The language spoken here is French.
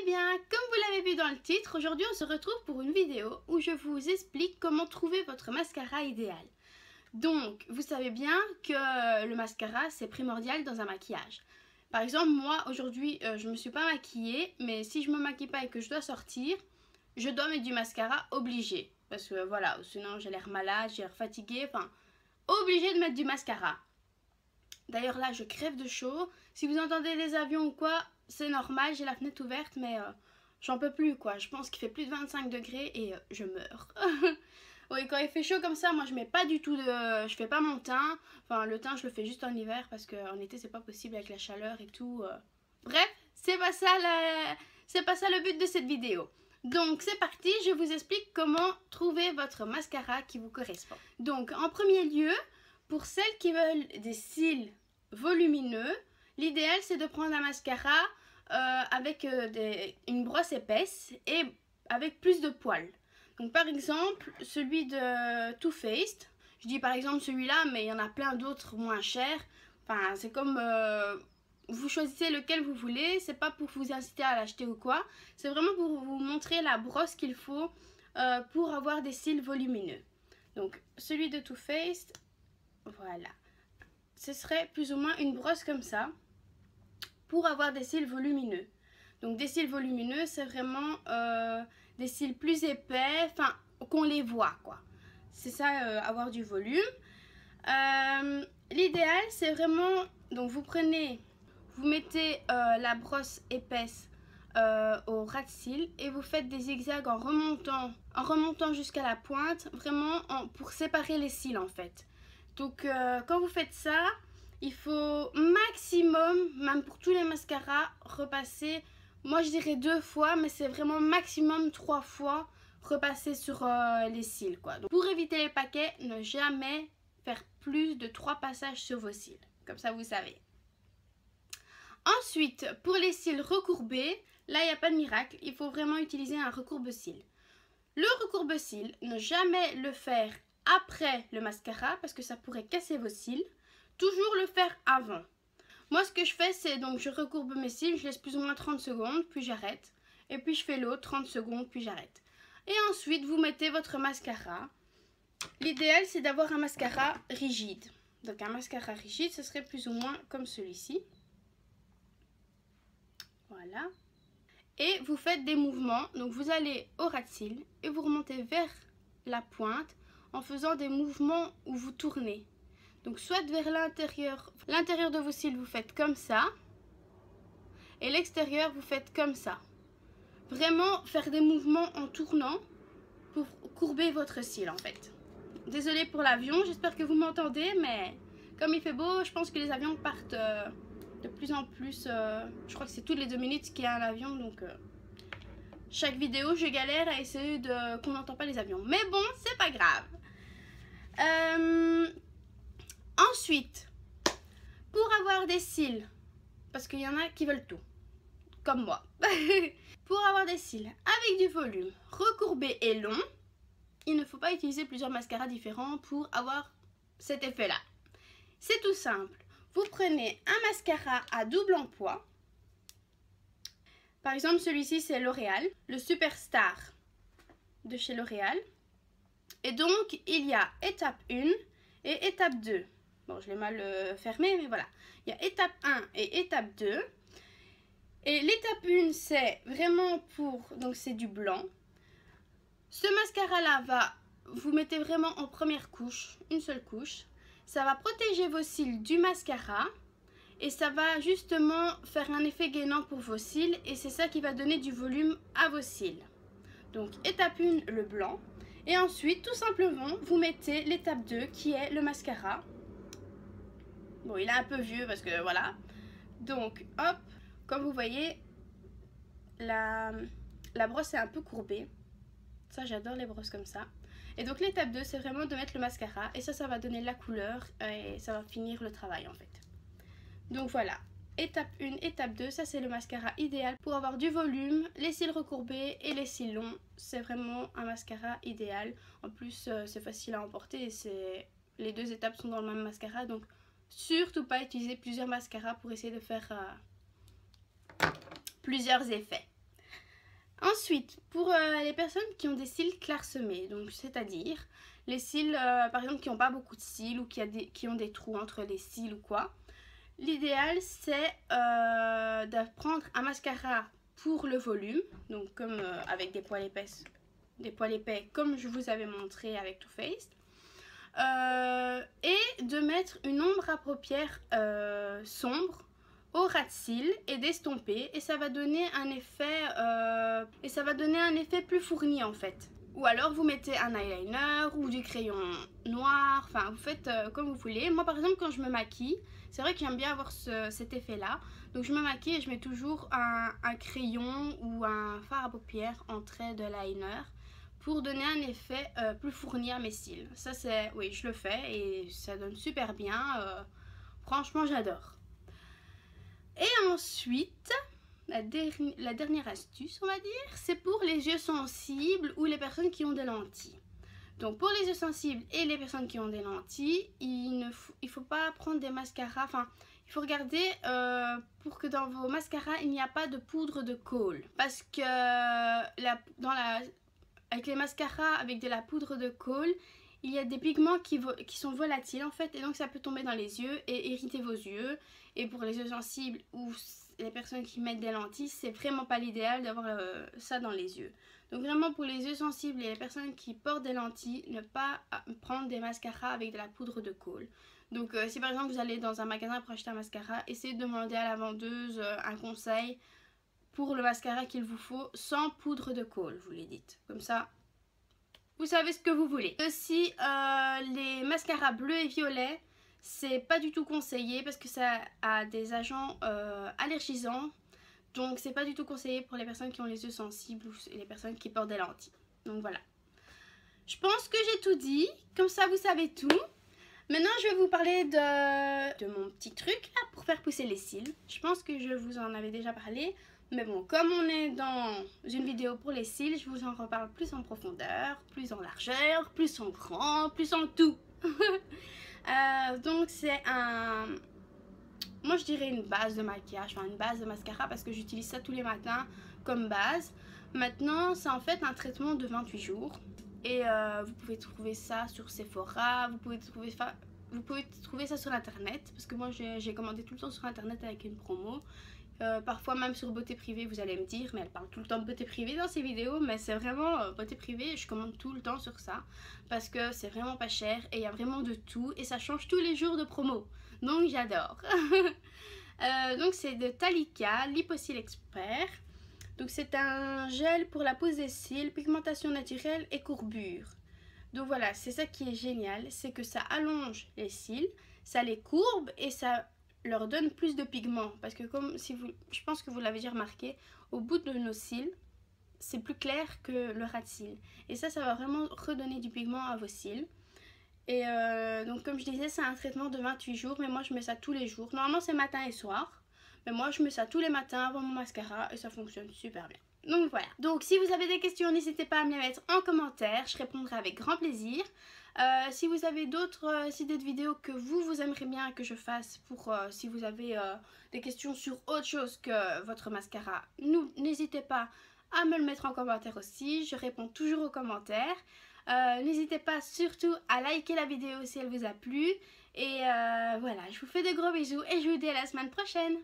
allez bien? Comme vous l'avez vu dans le titre, aujourd'hui on se retrouve pour une vidéo où je vous explique comment trouver votre mascara idéal. Donc, vous savez bien que le mascara c'est primordial dans un maquillage. Par exemple, moi aujourd'hui je me suis pas maquillée, mais si je me maquille pas et que je dois sortir, je dois mettre du mascara obligé. Parce que voilà, sinon j'ai l'air malade, j'ai l'air fatiguée, enfin, obligé de mettre du mascara. D'ailleurs là je crève de chaud, si vous entendez des avions ou quoi, c'est normal, j'ai la fenêtre ouverte mais j'en peux plus quoi. Je pense qu'il fait plus de 25 degrés et je meurs. Oui, quand il fait chaud comme ça, moi je mets pas du tout de... Je fais pas mon teint, enfin le teint je le fais juste en hiver parce qu'en été c'est pas possible avec la chaleur et tout. Bref, c'est pas ça le but de cette vidéo. Donc c'est parti, je vous explique comment trouver votre mascara qui vous correspond. Donc en premier lieu, pour celles qui veulent des cils volumineux, l'idéal c'est de prendre un mascara avec une brosse épaisse et avec plus de poils. Donc par exemple celui de Too Faced, je dis par exemple celui-là mais il y en a plein d'autres moins chers. Enfin c'est comme vous choisissez lequel vous voulez, c'est pas pour vous inciter à l'acheter ou quoi, c'est vraiment pour vous montrer la brosse qu'il faut pour avoir des cils volumineux. Donc celui de Too Faced, voilà, ce serait plus ou moins une brosse comme ça pour avoir des cils volumineux. Donc des cils volumineux c'est vraiment des cils plus épais, enfin qu'on les voit quoi. C'est ça, avoir du volume. L'idéal c'est vraiment, donc vous mettez la brosse épaisse au ras de cils et vous faites des zigzags en remontant jusqu'à la pointe, vraiment pour séparer les cils en fait. Donc quand vous faites ça, il faut maximum, même pour tous les mascaras, repasser, moi je dirais 2 fois, mais c'est vraiment maximum 3 fois repasser sur les cils quoi. Donc, pour éviter les paquets, ne jamais faire plus de 3 passages sur vos cils, comme ça vous savez. Ensuite, pour les cils recourbés, là il n'y a pas de miracle, il faut vraiment utiliser un recourbe-cils. Le recourbe-cils, ne jamais le faire après le mascara parce que ça pourrait casser vos cils. Toujours le faire avant. Moi ce que je fais c'est donc je recourbe mes cils, je laisse plus ou moins 30 secondes puis j'arrête. Et puis je fais l'autre 30 secondes puis j'arrête. Et ensuite vous mettez votre mascara. L'idéal c'est d'avoir un mascara rigide. Donc un mascara rigide ce serait plus ou moins comme celui-ci. Voilà. Et vous faites des mouvements, donc vous allez au ras de cils et vous remontez vers la pointe en faisant des mouvements où vous tournez. Donc soit vers l'intérieur de vos cils vous faites comme ça et l'extérieur vous faites comme ça. Vraiment faire des mouvements en tournant pour courber votre cil en fait. Désolée pour l'avion, j'espère que vous m'entendez mais comme il fait beau je pense que les avions partent de plus en plus. Je crois que c'est toutes les 2 minutes qu'il y a un avion donc chaque vidéo je galère à essayer qu'on n'entend pas les avions. Mais bon c'est pas grave. Ensuite, pour avoir des cils, parce qu'il y en a qui veulent tout, comme moi, pour avoir des cils avec du volume, recourbé et long, il ne faut pas utiliser plusieurs mascaras différents pour avoir cet effet-là. C'est tout simple. Vous prenez un mascara à double emploi. Par exemple, celui-ci c'est L'Oréal, le Superstar de chez L'Oréal. Et donc, il y a étape 1 et étape 2. Bon, je l'ai mal fermé, mais voilà. Il y a étape 1 et étape 2. Et l'étape 1, c'est vraiment pour... Donc, c'est du blanc. Ce mascara-là vous mettez vraiment en première couche, une seule couche. Ça va protéger vos cils du mascara. Et ça va justement faire un effet gainant pour vos cils. Et c'est ça qui va donner du volume à vos cils. Donc, étape 1, le blanc. Et ensuite, tout simplement, vous mettez l'étape 2 qui est le mascara. Bon, il est un peu vieux parce que voilà. Donc, hop, comme vous voyez, la brosse est un peu courbée. Ça, j'adore les brosses comme ça. Et donc, l'étape 2, c'est vraiment de mettre le mascara. Et ça va donner la couleur et ça va finir le travail en fait. Donc, voilà. Étape 1, étape 2, ça c'est le mascara idéal pour avoir du volume, les cils recourbés et les cils longs. C'est vraiment un mascara idéal. En plus, c'est facile à emporter et les 2 étapes sont dans le même mascara. Donc, surtout pas utiliser plusieurs mascaras pour essayer de faire plusieurs effets. Ensuite, pour les personnes qui ont des cils clairsemés, donc c'est-à-dire les cils par exemple qui n'ont pas beaucoup de cils ou qui ont des trous entre les cils ou quoi, l'idéal c'est de prendre un mascara pour le volume, donc comme avec des poils épais comme je vous avais montré avec Too Faced, et de mettre une ombre à paupières sombre au ras de cils et d'estomper, et ça va donner un effet plus fourni en fait. Ou alors vous mettez un eyeliner ou du crayon noir, enfin vous faites comme vous voulez. Moi par exemple quand je me maquille, c'est vrai que j'aime bien avoir cet effet là, donc je me maquille et je mets toujours un crayon ou un fard à paupières en trait de liner pour donner un effet plus fourni à mes cils. Ça c'est, oui je le fais et ça donne super bien, franchement j'adore. Et ensuite, la dernière astuce, on va dire, c'est pour les yeux sensibles ou les personnes qui ont des lentilles. Donc pour les yeux sensibles et les personnes qui ont des lentilles, il faut pas prendre des mascaras, enfin il faut regarder pour que dans vos mascaras il n'y a pas de poudre de colle. Parce que avec les mascaras avec de la poudre de colle, il y a des pigments qui sont volatiles en fait, et donc ça peut tomber dans les yeux et irriter vos yeux. Et pour les yeux sensibles ou les personnes qui mettent des lentilles, c'est vraiment pas l'idéal d'avoir ça dans les yeux. Donc vraiment pour les yeux sensibles et les personnes qui portent des lentilles, ne pas prendre des mascaras avec de la poudre de colle. Donc si par exemple vous allez dans un magasin pour acheter un mascara, essayez de demander à la vendeuse un conseil pour le mascara qu'il vous faut sans poudre de colle, vous les dites. Comme ça, vous savez ce que vous voulez. Aussi, les mascaras bleus et violets, c'est pas du tout conseillé parce que ça a des agents allergisants. Donc c'est pas du tout conseillé pour les personnes qui ont les yeux sensibles ou les personnes qui portent des lentilles. Donc voilà. Je pense que j'ai tout dit. Comme ça vous savez tout. Maintenant je vais vous parler de mon petit truc là pour faire pousser les cils. Je pense que je vous en avais déjà parlé. Mais bon, comme on est dans une vidéo pour les cils, je vous en reparle plus en profondeur, plus en largeur, plus en grand, plus en tout. Donc c'est moi je dirais une base de maquillage, enfin une base de mascara parce que j'utilise ça tous les matins comme base. Maintenant c'est en fait un traitement de 28 jours et vous pouvez trouver ça sur Sephora, vous pouvez trouver ça sur internet parce que moi j'ai commandé tout le temps sur internet avec une promo. Parfois même sur beauté privée, vous allez me dire, mais elle parle tout le temps de beauté privée dans ses vidéos, mais c'est vraiment beauté privée, je commande tout le temps sur ça parce que c'est vraiment pas cher et il y a vraiment de tout et ça change tous les jours de promo, donc j'adore. Donc c'est de Talika Liposil Expert, donc c'est un gel pour la pose des cils, pigmentation naturelle et courbure. Donc voilà, c'est ça qui est génial, c'est que ça allonge les cils, ça les courbe et ça leur donne plus de pigments parce que je pense que vous l'avez déjà remarqué, au bout de nos cils c'est plus clair que le ras de cils et ça va vraiment redonner du pigment à vos cils. Et donc comme je disais, c'est un traitement de 28 jours, mais moi je mets ça tous les jours. Normalement c'est matin et soir, mais moi je mets ça tous les matins avant mon mascara et ça fonctionne super bien. Donc voilà, donc si vous avez des questions, n'hésitez pas à me les mettre en commentaire, je répondrai avec grand plaisir. Si vous avez d'autres idées de vidéos que vous aimeriez bien que je fasse, si vous avez des questions sur autre chose que votre mascara, n'hésitez pas à me le mettre en commentaire aussi, je réponds toujours aux commentaires. N'hésitez pas surtout à liker la vidéo si elle vous a plu. Et voilà, je vous fais de gros bisous et je vous dis à la semaine prochaine.